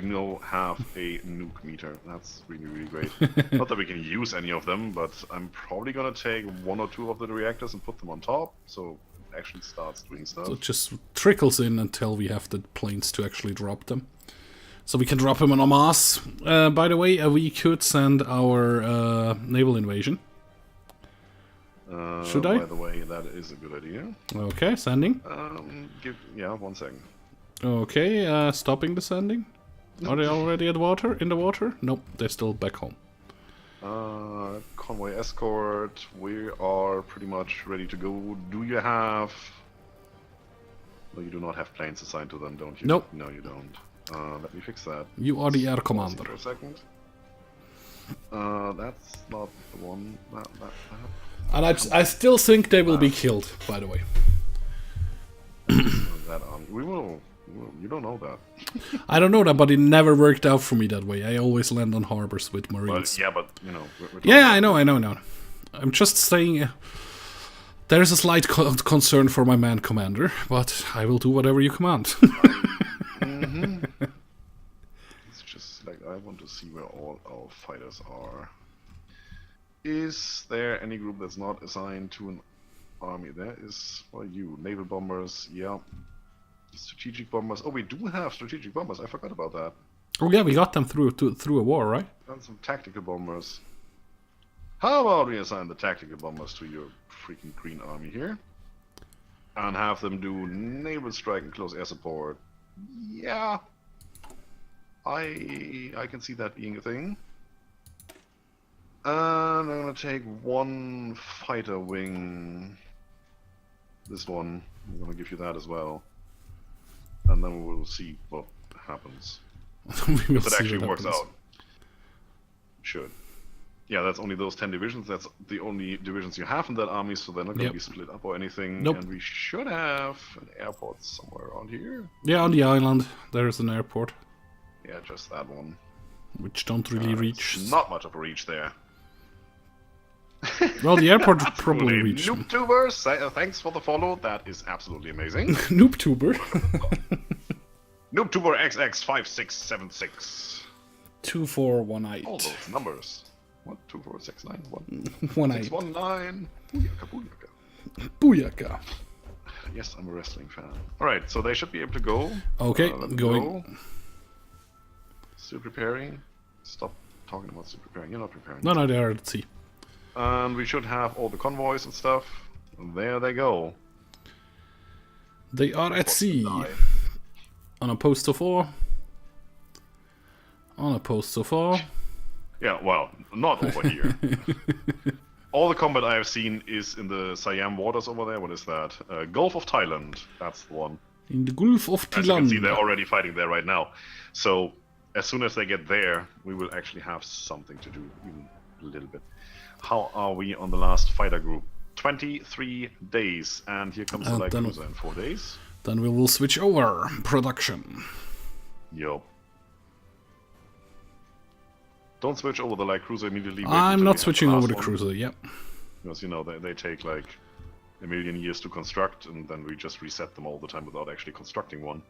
we now have a nuke meter. That's really, really great. Not that we can use any of them, but I'm probably gonna take 1 or 2 of the reactors and put them on top, so it actually starts doing stuff. So it just trickles in until we have the planes to actually drop them. So we can drop them en masse. By the way, we could send our naval invasion. Should I? By the way, that is a good idea. Okay, sending. Yeah, 1 second. Okay, stopping the sending. Are they already at water? In the water? Nope, they're still back home. Convoy escort. We are pretty much ready to go. Do you have? No, you do not have planes assigned to them, don't you? Nope. No, you don't. Let me fix that. You are the air commander. For a second. That's not the one. And I still think they will be killed, by the way. That we will. You don't know that. I don't know that, but it never worked out for me that way. I always land on harbors with marines. But you know. Yeah, I know. I'm just saying. There's a slight concern for my man commander, but I will do whatever you command. It's just like I want to see where all our fighters are. Is there any group that's not assigned to an army? There is, well, you. Naval bombers, yeah. Strategic bombers. Oh, we do have strategic bombers. I forgot about that. Oh yeah, we got them through a war, right? And some tactical bombers. How about we assign the tactical bombers to your freaking green army here? And have them do naval strike and close air support. Yeah. I can see that being a thing. And I'm gonna take 1 fighter wing. This one. I'm gonna give you that as well. And then we will see what happens. If it actually works out. Should. Yeah, that's only those 10 divisions. That's the only divisions you have in that army, so they're not going to be split up or anything. Nope. And we should have an airport somewhere around here. Yeah, on the island there is an airport. Yeah, just that one. Which don't really reach. Not much of a reach there. Well, the airport would probably reach. Noobtubers, thanks for the follow. That is absolutely amazing. Noobtuber. Noobtuber XX5676. 2418. All those numbers. 1, 2, 4, 6, 9, 1. 18. 619. Booyaka, booyaka. Booyaka. Yes, I'm a wrestling fan. Alright, so they should be able to go. Okay, going. Go. Still preparing. Stop talking about still preparing. You're not preparing. No, they are at sea. And we should have all the convoys and stuff. And there they go. They are at sea. On a post so far. On a post so far. Yeah, well, not over here. All the combat I have seen is in the Siam waters over there. What is that? Gulf of Thailand. That's the one. In the Gulf of Thailand. As you can see, they're already fighting there right now. So, as soon as they get there, we will actually have something to do, even a little bit. How are we on the last fighter group? 23 days, and here comes the light cruiser in 4 days. Then we will switch over production. Yo. Don't switch over the light cruiser immediately. I'm not switching over the cruiser, yep. Because, you know, they take like a million years to construct, and then we just reset them all the time without actually constructing one.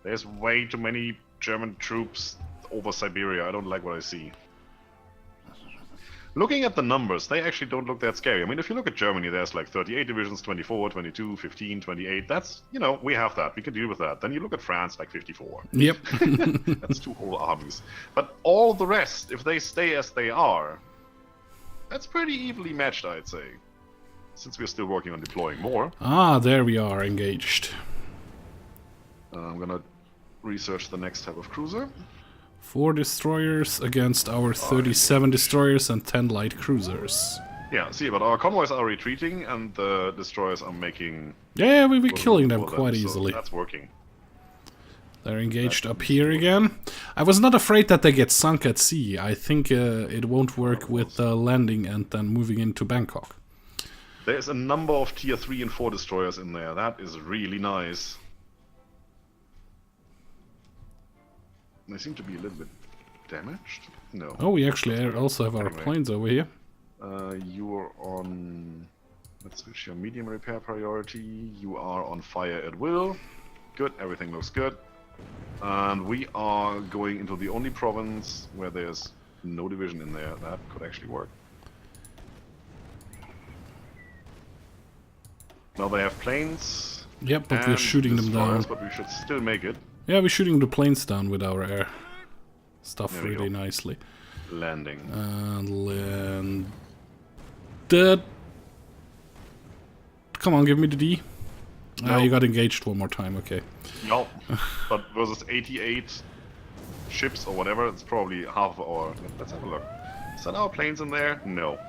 There's way too many German troops over Siberia. I don't like what I see. Looking at the numbers, they actually don't look that scary. I mean, if you look at Germany, there's like 38 divisions, 24, 22, 15, 28. That's, you know, we have that. We can deal with that. Then you look at France, like 54. Yep. That's 2 whole armies. But all the rest, if they stay as they are, that's pretty evenly matched, I'd say. Since we're still working on deploying more. Ah, there we are, engaged. I'm gonna research the next type of cruiser. 4 destroyers against our 37 destroyers and 10 light cruisers. Yeah, see, but our convoys are retreating and the destroyers are making... Yeah, we'll be killing them quite easily. So that's working. They're engaged up here again. I was not afraid that they get sunk at sea. I think it won't work with landing and then moving into Bangkok. There's a number of tier 3 and 4 destroyers in there. That is really nice. They seem to be a little bit damaged. No. Oh, we actually also have our planes over here. You're on... Let's switch your medium repair priority. You are on fire at will. Good, everything looks good. And we are going into the only province where there's no division in there. That could actually work. Now they have planes. Yep, but we're shooting them down. But we should still make it. Yeah, we're shooting the planes down with our air stuff really nicely. Landing. And landed. Come on, give me the D. No. You got engaged one more time, okay. No, but versus 88 ships or whatever, it's probably half of our... Let's have a look. Is that our planes in there? No.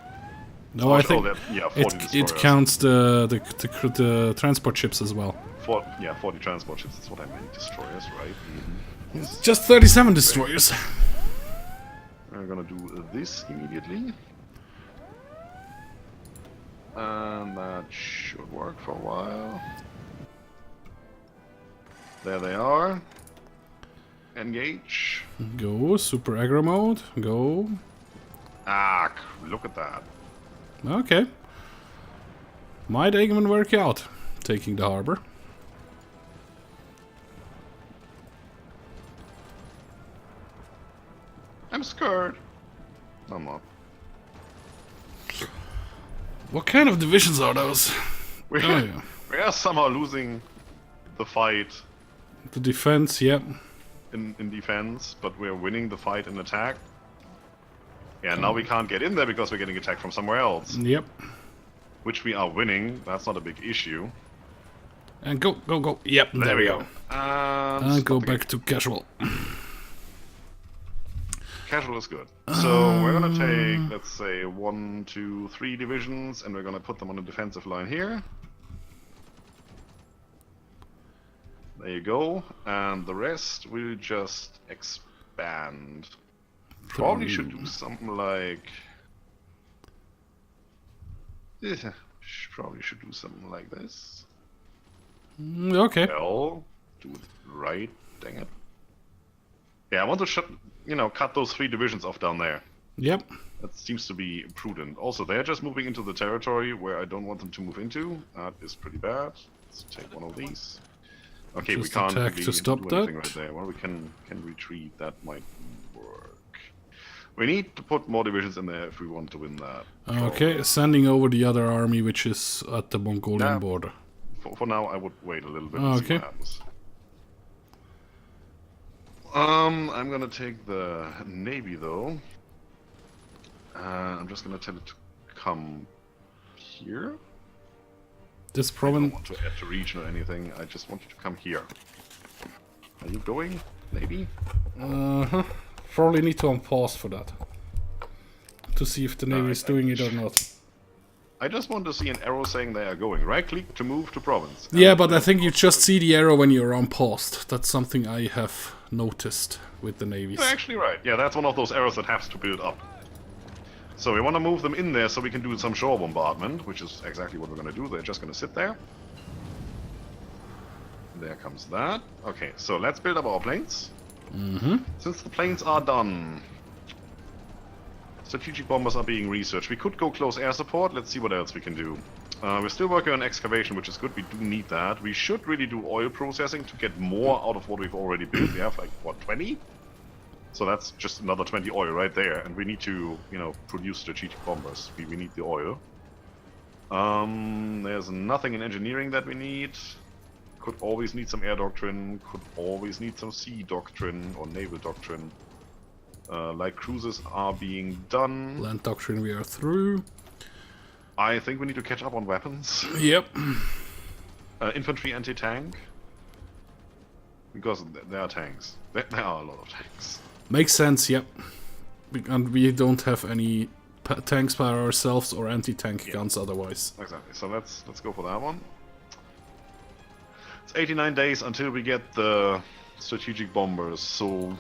No, I think 40 it counts the transport ships as well. 40 transport ships, that's what I meant. Destroyers, right? Mm-hmm. It's just 37 destroyers. We're gonna do this immediately. And that should work for a while. There they are. Engage. Go, super aggro mode. Go. Ah, look at that. Okay. Might even work out. Taking the harbor. I'm scared. I'm not. What kind of divisions are those? We are somehow losing the fight. The defense, yep. In defense, but we're winning the fight in attack. Yeah, now we can't get in there because we're getting attacked from somewhere else. Yep. Which we are winning. That's not a big issue. And go, go, go. Yep, there we go. And go back to casual. Casual is good. So we're gonna take, let's say, 1, 2, 3 divisions, and we're gonna put them on a defensive line here. There you go. And the rest will just expand. Probably should do something like... Probably should do something like this. Okay. Well, do it right, dang it. Yeah, I want to cut those 3 divisions off down there. Yep. That seems to be prudent. Also, they're just moving into the territory where I don't want them to move into. That is pretty bad. Let's take one of these. Okay, just we can't attack really to stop do that. anything right there. Well, we can retreat. That might work. We need to put more divisions in there if we want to win that. Okay, sending over the other army, which is at the Mongolian border. For now, I would wait a little bit and see what happens. I'm gonna take the navy though. I'm just gonna tell it to come here. This I province. don't want to add to region or anything. I just want you to come here. Are you going? Maybe. Probably need to unpause for that to see if the navy is doing it or not. I just want to see an arrow saying they are going. Right click to move to province. Yeah, but I think you just see the arrow when you're unpaused. That's something I have noticed with the navies. You're actually right. Yeah, that's one of those arrows that has to build up. So we want to move them in there so we can do some shore bombardment, which is exactly what we're going to do. They're just going to sit there. There comes that. Okay, so let's build up our planes. Since the planes are done, strategic bombers are being researched. We could go close air support. Let's see what else we can do. We're still working on excavation, which is good. We do need that. We should really do oil processing to get more out of what we've already built. We have like, what, 20? So that's just another 20 oil right there. And we need to, produce strategic bombers. We need the oil. There's nothing in engineering that we need. Could always need some air doctrine. Could always need some sea doctrine or naval doctrine. Light cruisers are being done. Land doctrine we are through. I think we need to catch up on weapons. Yep. Infantry anti-tank. Because there are tanks. There are a lot of tanks. Makes sense, yep. And we don't have any tanks by ourselves or anti-tank guns otherwise. Exactly. So let's go for that one. It's 89 days until we get the strategic bombers, so...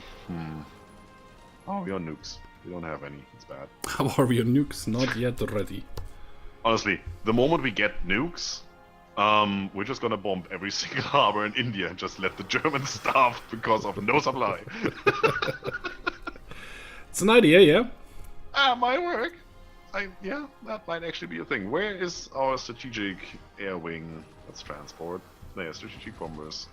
Oh, we are nukes. We don't have any. It's bad. How are we on nukes? Not yet ready. Honestly, the moment we get nukes, we're just gonna bomb every single harbor in India and just let the Germans starve because of no supply. It's an idea, yeah? Might work. Yeah, that might actually be a thing. Where is our strategic air wing? That's transport. There, strategic bombers.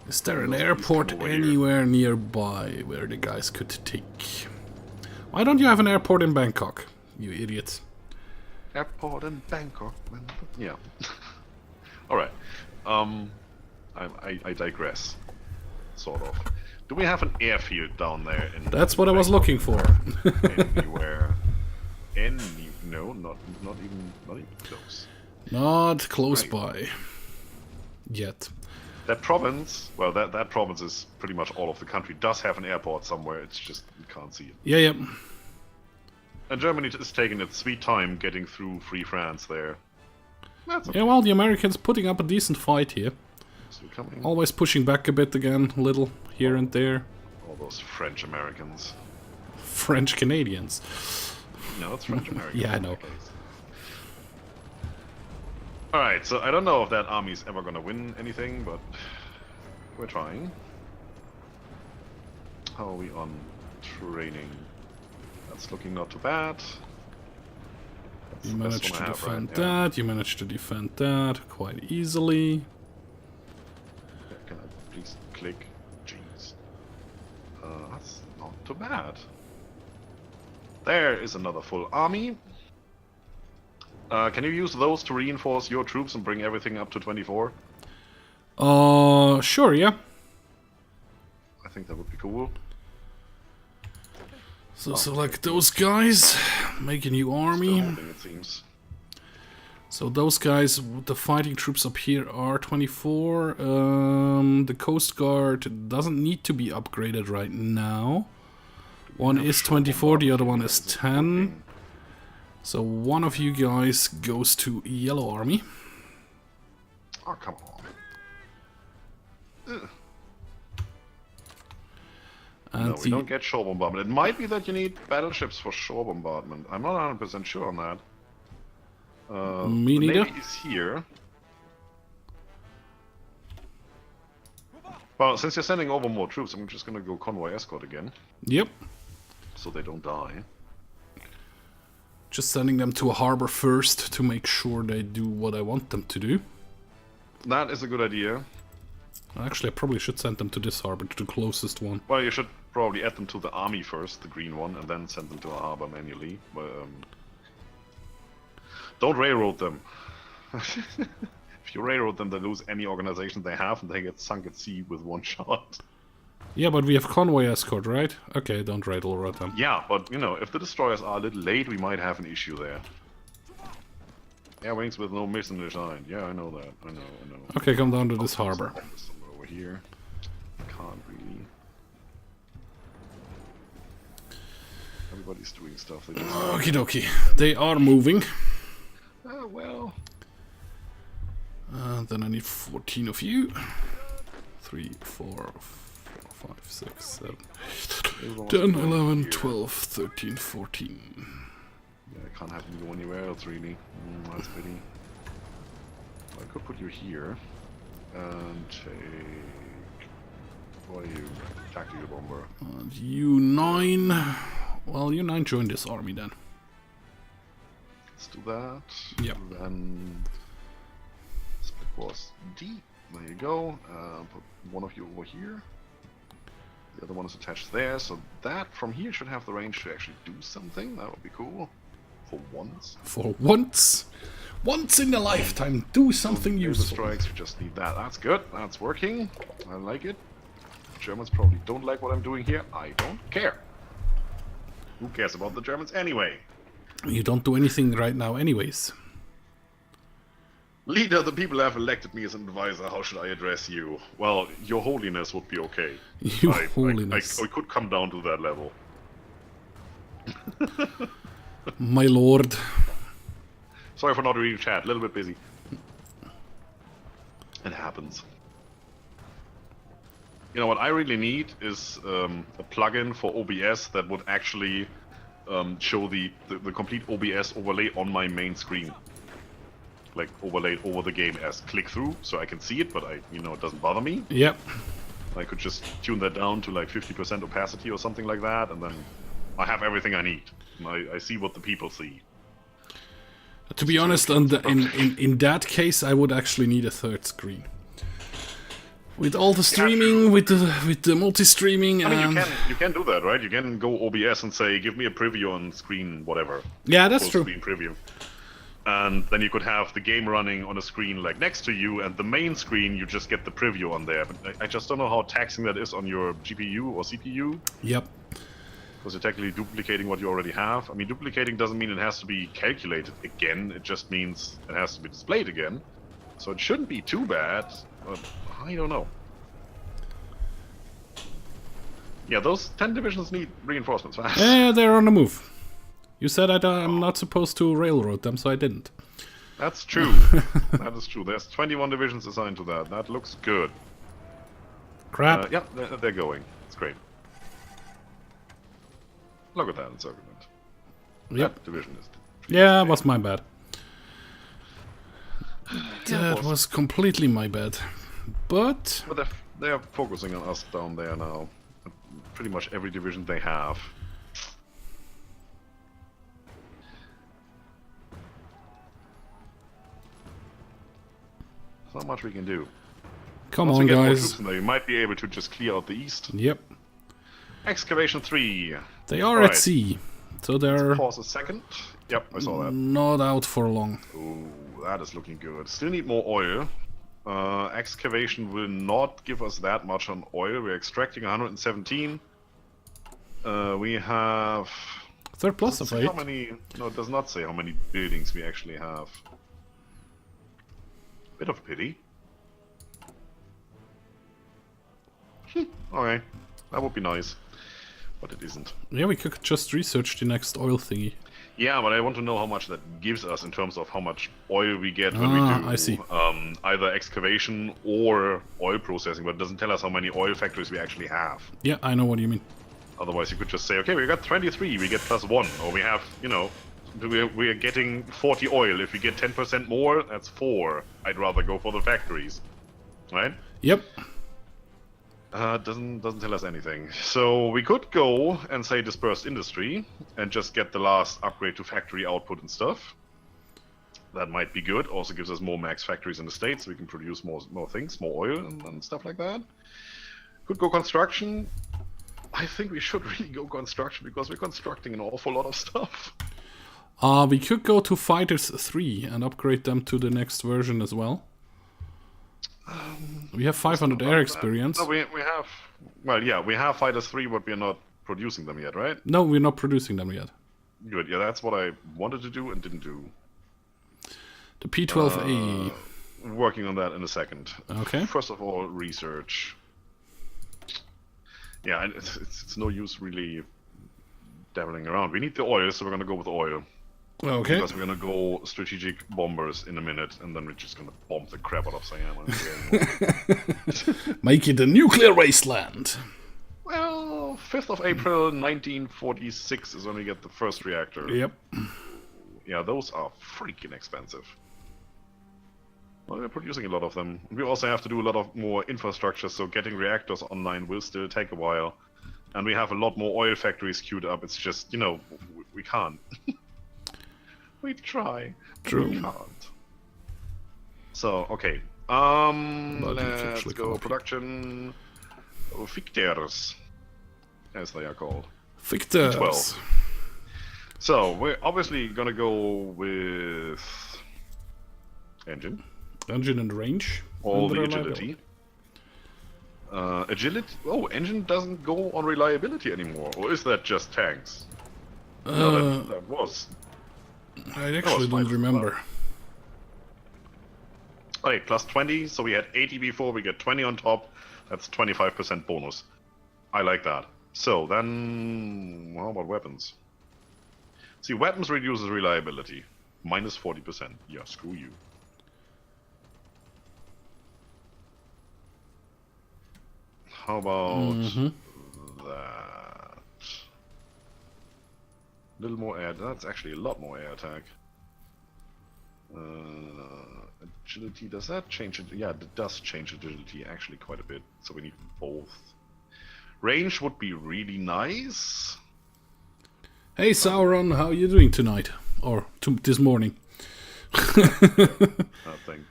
Is there an Those airport come over here. anywhere nearby where the guys could take? Why don't you have an airport in Bangkok, you idiots? Airport in Bangkok. Yeah. All right. I digress. Sort of. Do we have an airfield down there? That's what I was looking for. Anywhere? No, not even close. Not close Right. by. Yet. That province, well, that province is pretty much all of the country, does have an airport somewhere. It's just you can't see it. Yeah, yeah. And Germany is taking its sweet time getting through Free France there. That's okay. Yeah, well, the Americans putting up a decent fight here. So coming. Always pushing back a bit again, a little here and there. All those French Americans. French Canadians. No, it's French Americans. Yeah, I in know. that case. Alright, so I don't know if that army's ever gonna win anything, but we're trying. How are we on training? That's looking not too bad. That's You the best managed one to I have, defend right? Yeah. that, you managed to defend that quite easily. Yeah, can I please click? Jeez. That's not too bad. There is another full army. Can you use those to reinforce your troops and bring everything up to 24? Sure, yeah. I think that would be cool. So select those guys, make a new army. Still holding, it seems. So those guys, the fighting troops up here are 24. The Coast Guard doesn't need to be upgraded right now. One is 24, the other one is 10. So one of you guys goes to Yellow Army. Oh, come on. Ugh. And No, we don't get shore bombardment. It might be that you need battleships for shore bombardment. I'm not 100% sure on that. Me the neither. Navy is here. Well, since you're sending over more troops, I'm just gonna go convoy escort again, Yep. so they don't die. Just sending them to a harbor first to make sure they do what I want them to do. That is a good idea. Actually, I probably should send them to this harbor, to the closest one. Well, you should probably add them to the army first, the green one, and then send them to a harbor manually. But, don't railroad them. If you railroad them, they lose any organization they have, and they get sunk at sea with one shot. Yeah, but we have convoy escort, right? Okay, don't railroad them. Yeah, but, you know, if the destroyers are a little late, we might have an issue there. Air wings with no mission assigned. Yeah, I know that. I know. Okay, come down to this harbor. Somewhere over here. Can't really. Everybody's doing stuff. They just... Okie dokie. They are moving. well. Then I need 14 of you. 3, 4, 5, 6, 7, 10, 11, 12, 13, 14. Yeah, I can't have them go anywhere else, really. That's pity. I could put you here. And take... What are you? Tactical bomber. And U9. Well, U9 joined this army then. Let's do that. Yep. Then... Split course D. There you go. Put one of you over here. The other one is attached there, so that from here should have the range to actually do something. That would be cool. For once. For once. Once in a lifetime, do something Laser useful. strikes, we just need that. That's good. That's working. I like it. Germans probably don't like what I'm doing here. I don't care. Who cares about the Germans anyway? You don't do anything right now anyways. Leader, the people have elected me as an advisor. How should I address you? Well, your holiness would be okay. Your holiness. I could come down to that level. My lord. Sorry for not reading chat. A little bit busy. It happens. You know what I really need is a plugin for OBS that would actually show the complete OBS overlay on my main screen. Like overlaid over the game as click through, so I can see it, but it doesn't bother me. Yep. I could just tune that down to like 50% opacity or something like that, and then I have everything I need. And I see what the people see. To be honest, in that case, I would actually need a third screen. With all the streaming, with the multi-streaming, I mean, and you can do that, right? You can go OBS and say, give me a preview on screen, whatever. yeah, that's true. Screen preview. And then you could have the game running on a screen like next to you, and the main screen you just get the preview on there. But I just don't know how taxing that is on your GPU or CPU. Yep. Because you're technically duplicating what you already have. I mean, duplicating doesn't mean it has to be calculated again. It just means it has to be displayed again. So it shouldn't be too bad. But I don't know. Yeah, those 10 divisions need reinforcements. Yeah, they're on the move. You said I'm not supposed to railroad them, so I didn't. That's true. That is true. There's 21 divisions assigned to that. That looks good. Crap. Yeah, they're going. It's great. Look at that encirclement. Yep. That division is... Yeah, it was my bad. Yeah, That was completely my bad. But they're focusing on us down there now. Pretty much every division they have. There's not much we can do. come Once on, we get more guys. troops in there, you might be able to just clear out the east. Yep. Excavation 3. They are Alright. at sea, so they're Pause a second. Yep, I saw that. not out for long. Ooh, that is looking good. Still need more oil. Excavation will not give us that much on oil. We're extracting 117. We have... Third plus of Doesn't say 8. how many... No, it does not say how many buildings we actually have. Bit of pity. Okay, that would be nice. But it isn't. Yeah, we could just research the next oil thingy. Yeah, but I want to know how much that gives us in terms of how much oil we get when we do I see. Either excavation or oil processing, but it doesn't tell us how many oil factories we actually have. Yeah, I know what you mean. Otherwise, you could just say, okay, we got 23, we get +1, or we have, you know, we are getting 40 oil. If we get 10% more, that's 4. I'd rather go for the factories, right? Yep. Doesn't tell us anything. So we could go and say dispersed industry and just get the last upgrade to factory output and stuff. That might be good. Also gives us more max factories in the States, so we can produce more things, more oil and stuff like that. Could go construction. I think we should really go construction because we're constructing an awful lot of stuff. We could go to Fighters 3 and upgrade them to the next version as well. We have 500 air experience. No, we have... Well, yeah, we have Fighters 3, but we're not producing them yet, right? No, we're not producing them yet. Good, yeah, that's what I wanted to do and didn't do. The P12A. Working on that in a second. Okay. First of all, research. Yeah, and it's no use really dabbling around. We need the oil, so we're gonna go with oil. Okay. Because we're gonna go strategic bombers in a minute, and then we're just gonna bomb the crap out of Siam. Make it a nuclear wasteland. Well, 5th of April 1946 is when we get the first reactor. Yep. Yeah, those are freaking expensive. Well, we're producing a lot of them. We also have to do a lot of more infrastructure, so getting reactors online will still take a while. And we have a lot more oil factories queued up. It's just, you know, we can't. We try. True. We can't. So, okay. Let's go. Production. Fictors, as they are called. Victors. 12. So, we're obviously gonna go with engine. Engine and range. All and the reliability. agility. Agility? Oh, engine doesn't go on reliability anymore. Or is that just tanks? No, that was. I actually don't remember. Okay, plus 20, so we had 80 before, we get 20 on top. That's 25% bonus. I like that. So, then... how about weapons? See, weapons reduces reliability. Minus 40%. Yeah, screw you. How about that? A little more air. That's actually a lot more air attack. Agility, does that change it? Yeah, it does change agility actually quite a bit. So we need both. Range would be really nice. Hey Sauron, how are you doing tonight? Or this morning? Nothing.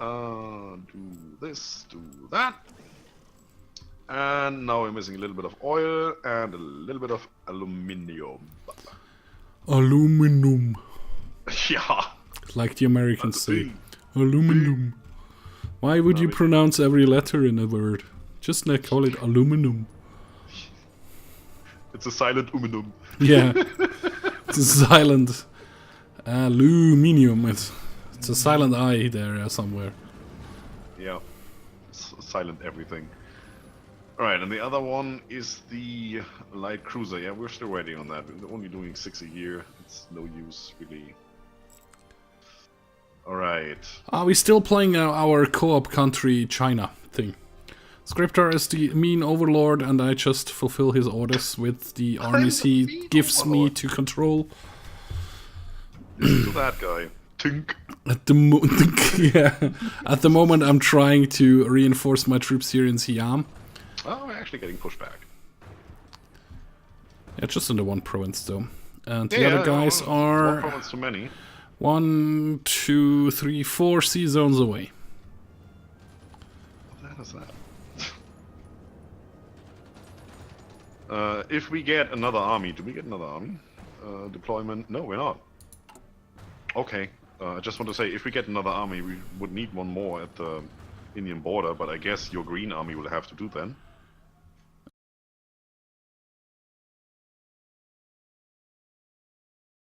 Do this, do that. And now we're missing a little bit of oil and a little bit of aluminium. Aluminum. Yeah. Like the Americans say. Bing. Aluminum. Why would you pronounce every letter in a word? Just like call it aluminum. It's a silent aluminum. Yeah. It's a silent aluminium. It's a silent I there somewhere. Yeah. It's silent everything. Alright, and the other one is the light cruiser. Yeah, we're still waiting on that. We're only doing 6 a year. It's no use, really. Alright. Are we still playing our co-op country China thing? Scryptar is the mean overlord, and I just fulfill his orders with the armies he gives me to control. Listen to that guy. Tink. At the yeah. At the moment, I'm trying to reinforce my troops here in Siam. Oh, we're actually getting pushed back. Yeah, just in the one province though. And the other guys are one province too many. 1, 2, 3, 4 sea zones away. What the hell is that? If we get another army, do we get another army? Deployment? No, we're not. Okay. I just want to say, if we get another army, we would need one more at the Indian border, but I guess your green army will have to do then.